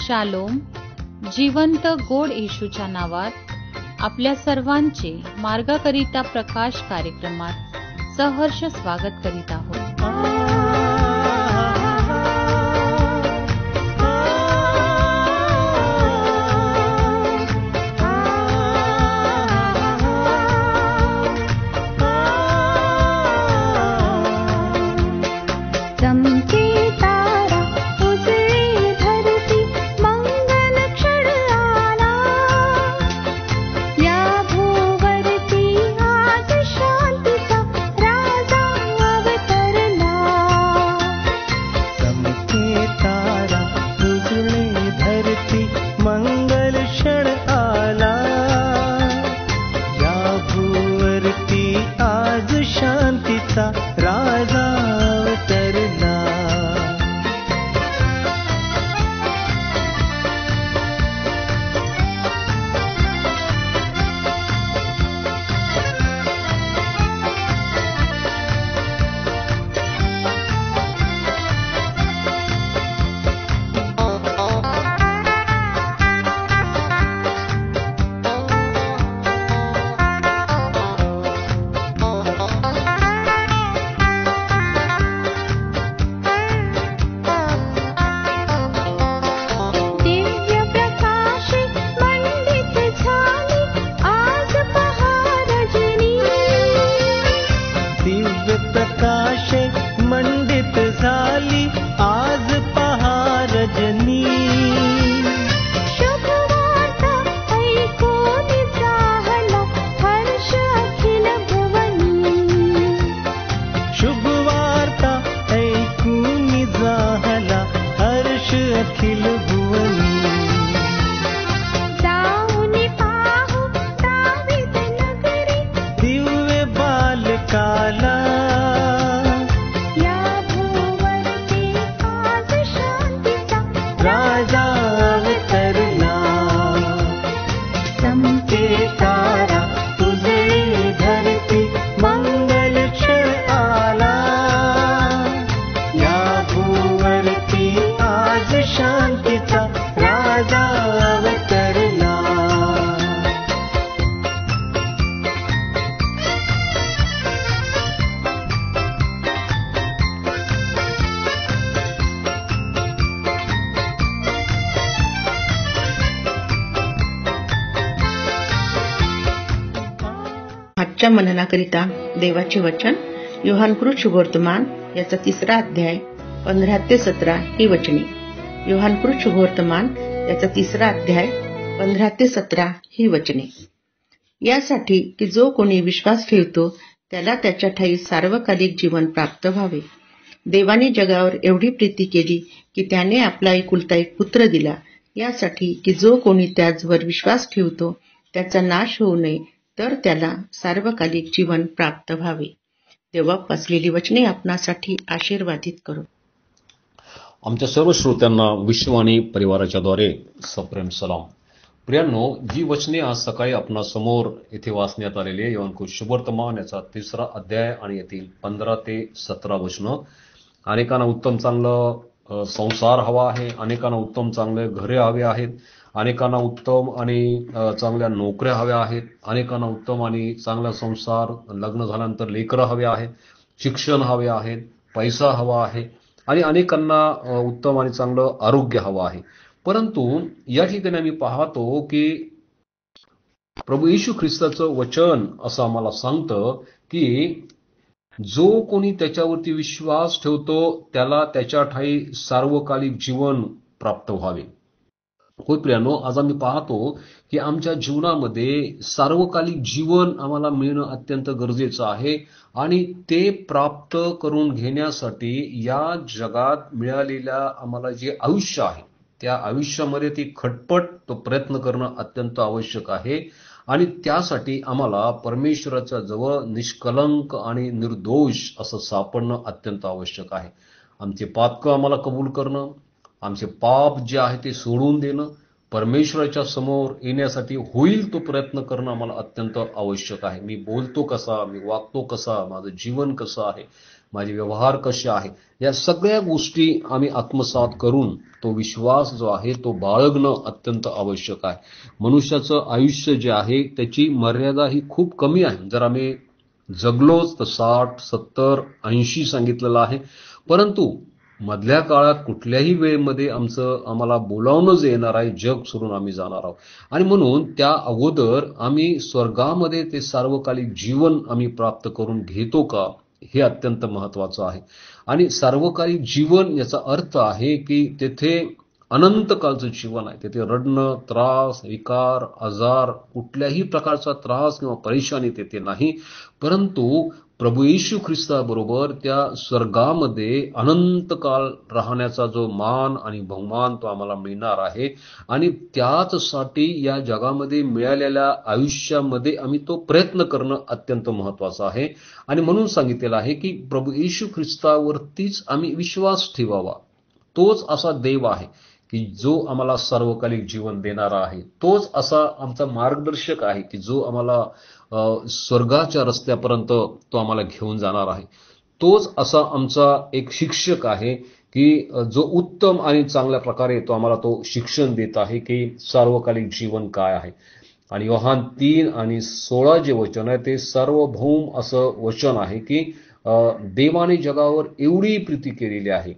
Shalom. जिवंत गोड येशूच्या नावात आपल्या सर्वांचे मार्गाकरिता प्रकाश कार्यक्रमात सहर्ष स्वागत करीत आहोत. आजच्या मननाकरिता देवाचे वचन योहानकृत शुभवर्तमान याचा 3रा अध्याय 15 ते 17 ही वचने. योहानकृत शुभवर्तमान याचा 3रा अध्याय 15 ते 17 ही वचने. यासाठी की जो कोणी विश्वास ठेवतो त्याला त्याच्या ठायी सार्वकालिक जीवन प्राप्त व्हावे. देवाने जगावर एवढी प्रीती केली की त्याने आपला एकुलता एक पुत्र दिला, यासाठी की जो कोणी त्याचवर विश्वास ठेवतो त्याचा नाश होऊ नये, तर त्याला सार्वकालिक जीवन प्राप्त व्हावे. तेव्हा वाचलेली वचने आपणासाठी आशीर्वादित करो. आमच्या सर्व श्रोत्यांना विश्ववाणी परिवाराच्या द्वारे सप्रेम सलाम. प्रियांनो, जी वचने आज सकाळी आपणासमोर येथे वाचण्यात आलेले योहानकृत शुभवर्तमान याचा 3रा अध्याय आणि येथील 15 ते 17 वचनं. अनेकांना उत्तम चांगलं संसार हवा आहे, अनेकांना उत्तम चांगले घरे हवे आहेत, अनेकांना उत्तम आणि चांगल्या नोकऱ्या हव्या आहेत, अनेकांना उत्तम आणि चांगला संसार, लग्न झाल्यानंतर लेकरं हवे आहेत, शिक्षण हवे आहेत, पैसा हवा आहे आणि अनेकांना उत्तम आणि चांगलं आरोग्य हवं आहे. परंतु या ठिकाणी आम्ही पाहतो की प्रभू येशू ख्रिस्ताचं वचन असं आम्हाला सांगतं की जो कोणी त्याच्यावरती विश्वास ठेवतो त्याला त्याच्या ठायी सार्वकालिक जीवन प्राप्त व्हावे. होय प्रियानो, आज आम्ही पाहतो की आमच्या जीवनामध्ये सार्वकालिक जीवन आम्हाला मिळणं अत्यंत गरजेचं आहे आणि ते प्राप्त करून घेण्यासाठी या जगात मिळालेल्या आम्हाला जे आयुष्य आहे त्या आयुष्यामध्ये ती खटपट, तो प्रयत्न करणं अत्यंत आवश्यक आहे आणि त्यासाठी आम्हाला परमेश्वराच्या जवळ निष्कलंक आणि निर्दोष असं सापडणं अत्यंत आवश्यक आहे. आमचे पातकं आम्हाला कबूल करणं, आमचे पाप जे आहे ते सोडून देणं, परमेश्वराच्या समोर येण्यासाठी होईल तो प्रयत्न करणं आम्हाला अत्यंत आवश्यक आहे. मी बोलतो कसा, मी वागतो कसा, माझं जीवन कसं आहे, माझे व्यवहार कसे आहे, या सगळ्या गोष्टी आम्ही आत्मसात करून तो विश्वास जो आहे तो बाळगणं अत्यंत आवश्यक आहे. मनुष्याचं आयुष्य जे आहे त्याची मर्यादा ही खूप कमी आहे. जर आम्ही जगलोच तर 60, 70, 80 सांगितलेलं आहे. परंतु मधल्या काळात कुठल्याही वेळेमध्ये आम्हाला बोलावणंच येणार आहे, जग सोडून आम्ही जाणार आहोत. आणि म्हणून त्या अगोदर आम्ही स्वर्गामध्ये ते सार्वकालिक जीवन आम्ही प्राप्त करून घेतो का, हे अत्यंत महत्वाचं आहे. आणि सार्वकालिक जीवन याचा अर्थ आहे की तेथे अनंत काळचं जीवन आहे. तेथे रडणं, त्रास, विकार, आजार, कुठल्याही प्रकारचा त्रास किंवा परेशानी तेथे नाही. परंतु प्रभू येशू ख्रिस्ताबरोबर त्या स्वर्गामध्ये अनंत काळ राहण्याचा जो मान आणि बहुमान तो आम्हाला मिळणार आहे. आणि त्याचसाठी या जगामध्ये मिळालेल्या आयुष्यामध्ये आम्ही तो प्रयत्न करणं अत्यंत महत्वाचं आहे. आणि म्हणून सांगितलेलं आहे की प्रभू येशू ख्रिस्तावरतीच आम्ही विश्वास ठेवावा. तोच असा देव आहे की जो आम्हाला सार्वकालिक जीवन देणारा आहे. तोच असा आमचा मार्गदर्शक आहे की जो आम्हाला स्वर्गाच्या रस्त्यापर्यंत तो आम्हाला घेऊन जाणार आहे. तोच असा आमचा एक शिक्षक आहे की जो उत्तम आणि चांगल्या प्रकारे तो आम्हाला तो शिक्षण देत आहे की सार्वकालिक जीवन काय आहे. आणि योहान 3 आणि 16 जे वचन आहे ते सार्वभौम असं वचन आहे की देवाने जगावर एवढी प्रीती केलेली आहे.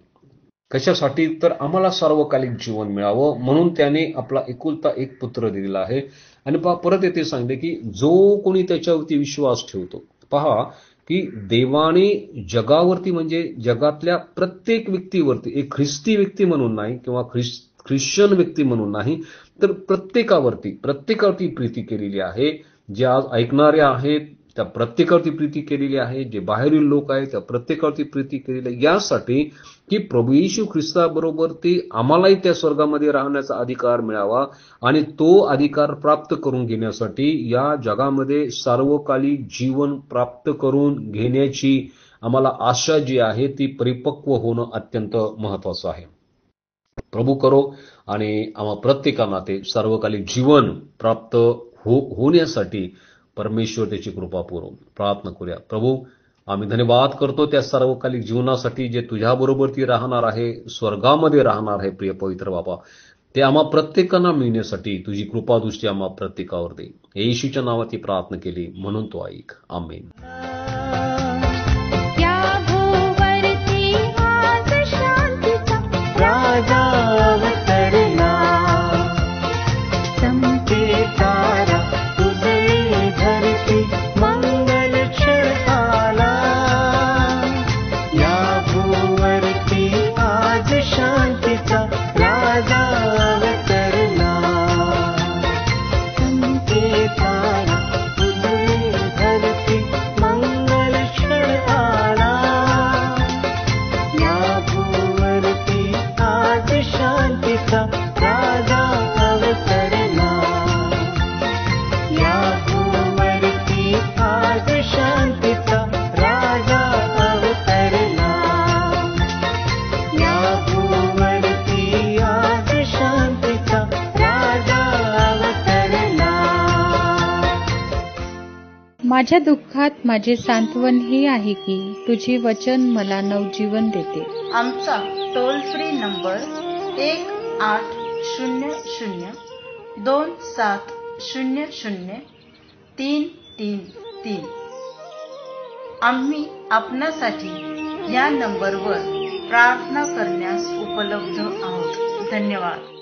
कशासाठी, तर आम्हाला सार्वकालिक जीवन मिळावं म्हणून त्याने आपला एकुलता एक पुत्र दिलेला आहे. आणि परत येथे सांगते की जो कोणी त्याच्यावरती विश्वास ठेवतो. पहा की देवाने जगावरती म्हणजे जगातल्या प्रत्येक व्यक्तीवरती, एक ख्रिस्ती व्यक्ती म्हणून नाही किंवा ख्रिश्चन व्यक्ती म्हणून नाही, तर प्रत्येकावरती प्रीती केलेली आहे. जे आज ऐकणारे आहेत त्या प्रत्येकावरती प्रीती केलेली आहे. जे बाहेरील लोक आहेत त्या प्रत्येकावरती प्रीती केलेली आहे. यासाठी की प्रभू येशू ख्रिस्ताबरोबर ते आम्हालाही त्या स्वर्गामध्ये राहण्याचा अधिकार मिळावा. आणि तो अधिकार प्राप्त करून घेण्यासाठी या जगामध्ये सार्वकालिक जीवन प्राप्त करून घेण्याची आम्हाला आशा जी आहे ती परिपक्व होणं अत्यंत महत्वाचं आहे. प्रभू करो आणि आम्हा प्रत्येकांना ते सार्वकालिक जीवन प्राप्त होण्यासाठी परमेश्वर त्याची कृपा पुरव. प्रार्थना करूया. प्रभू, आम्ही धन्यवाद करतो त्या सार्वकालिक जीवनासाठी जे तुझ्याबरोबर ती राहणार आहे, स्वर्गामध्ये राहणार आहे. प्रिय पवित्र बाबा, ते आम्हा प्रत्येकांना मिळण्यासाठी तुझी कृपा दृष्टी आम्हा प्रत्येकावर दे. येशूच्या नावात ही प्रार्थना केली म्हणून तो ऐक. आमेन. माझ्या दुःखात माझे सांत्वन हे आहे की तुझे वचन मला नवजीवन देते. आमचा टोल फ्री नंबर 1-800-2700-333. आम्ही आपणासाठी या नंबरवर प्रार्थना करण्यास उपलब्ध आहोत. धन्यवाद.